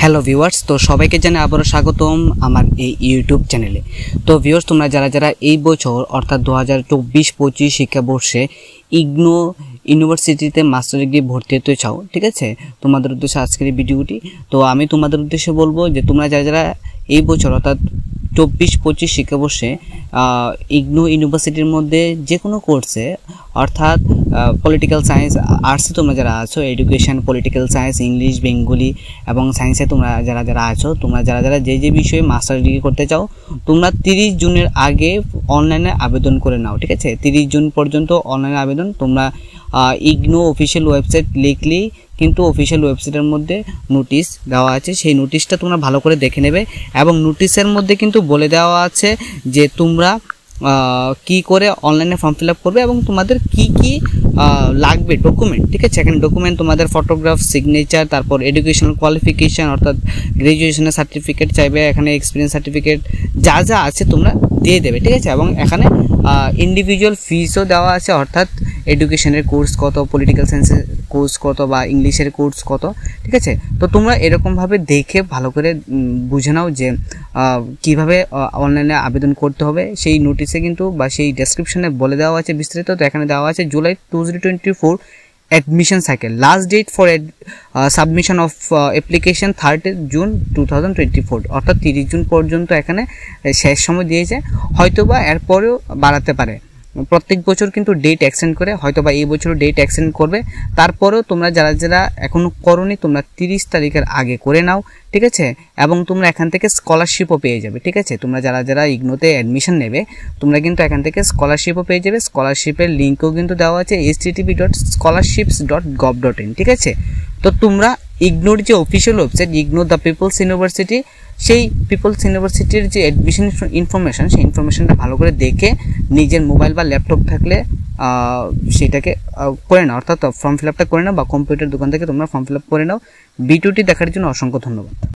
Hello viewers, তো সবাইকে জানাই আবারও স্বাগতম আমার এই ইউটিউব চ্যানেলে। তো ভিউয়ার্স, তোমরা যারা এই বছর অর্থাৎ 2024-25 শিক্ষাবর্ষে ইগনো ইউনিভার্সিটিতে মাস্টার ডিগ্রি ভর্তি হতে চাও, ঠিক আছে, তোমাদের উদ্দেশ্যে আজকের এই ভিডিওটি। তো আমি তোমাদের উদ্দেশ্যে বলবো যে তোমরা যারা এই বছর অর্থাৎ 24-25 শিক্ষাবর্ষে ইগনো ইউনিভার্সিটির মধ্যে যে কোনো কোর্সে অর্থাৎ পলিটিক্যাল সায়েন্স, আর্টসে তোমরা যারা আছো, education, political science, English, Bengali এবং সায়েন্সে তোমরা যারা আছো, তোমরা যারা যে বিষয়ে মাস্টার ডিগ্রি করতে চাও, তোমরা 30 জুনের আগে অনলাইনে আবেদন করে নাও, ঠিক আছে। 30 জুন পর্যন্ত অনলাইনে আবেদন। তোমরা ইগনো অফিসিয়াল ওয়েবসাইট লিখলেই কিন্তু অফিসিয়াল ওয়েবসাইটের মধ্যে নোটিশ দেওয়া আছে, সেই নোটিশটা তোমরা ভালো করে দেখে নেবে এবং নোটিশের মধ্যে কিন্তু বলে দেওয়া আছে যে তোমরা কি করে অনলাইনে ফর্ম ফিল আপ করবে এবং তোমাদের কি লাগবে ডকুমেন্ট, ঠিক আছে। এখানে ডকুমেন্ট তোমাদের ফটোগ্রাফ, সিগনেচার, তারপর এডুকেশনাল কোয়ালিফিকেশান অর্থাৎ গ্র্যাজুয়েশনের সার্টিফিকেট চাইবে, এখানে এক্সপিরিয়েন্স সার্টিফিকেট যা আছে তোমরা দিয়ে দেবে, ঠিক আছে। এবং এখানে ইন্ডিভিজুয়াল ফিসও দেওয়া আছে, অর্থাৎ এডুকেশনের কোর্স কত, পলিটিক্যাল সায়েন্সের কোর্স কত বা ইংলিশের কোর্স কত, ঠিক আছে। তো তোমরা এরকমভাবে দেখে ভালো করে বুঝে নাও যে কিভাবে অনলাইনে আবেদন করতে হবে। সেই নোটিশে কিন্তু বা সেই ডেসক্রিপশনে বলে দেওয়া আছে বিস্তারিত। তো এখানে দেওয়া আছে July 2024 admission cycle, last date for submission of application 30 June 2024, অর্থাৎ 30 জুন পর্যন্ত এখানে শেষ সময় দিয়েছে। হয়তোবা এরপরেও বাড়াতে পারে, প্রত্যেক বছর কিন্তু ডেট এক্সটেন্ড করে, হয়তোবা এই বছরও ডেট এক্সটেন্ড করবে। তারপরেও তোমরা যারা এখনও করোনি, তোমরা 30 তারিখের আগে করে নাও, ঠিক আছে। এবং তোমরা এখান থেকে স্কলারশিপও পেয়ে যাবে, ঠিক আছে। তোমরা যারা ইগনোতে অ্যাডমিশন নেবে, তোমরা কিন্তু এখান থেকে স্কলারশিপও পেয়ে যাবে। স্কলারশিপের লিঙ্কও কিন্তু দেওয়া আছে http.scholarships.gov.in, ঠিক আছে। তো তোমরা ইগনোর যে official website IGNOU the peoples university, সেই পিপলস ইউনিভার্সিটির যে অ্যাডমিশন ইনফরমেশান, সেই ইনফরমেশানটা ভালো করে দেখে নিজের মোবাইল বা ল্যাপটপ থাকলে সেটাকে করে নাও, অর্থাৎ ফর্ম ফিল আপটা করে নাও বা কম্পিউটার দোকান থেকে তোমরা ফর্ম ফিল আপ করে নাও। ভিডিওটি দেখার জন্য অসংখ্য ধন্যবাদ।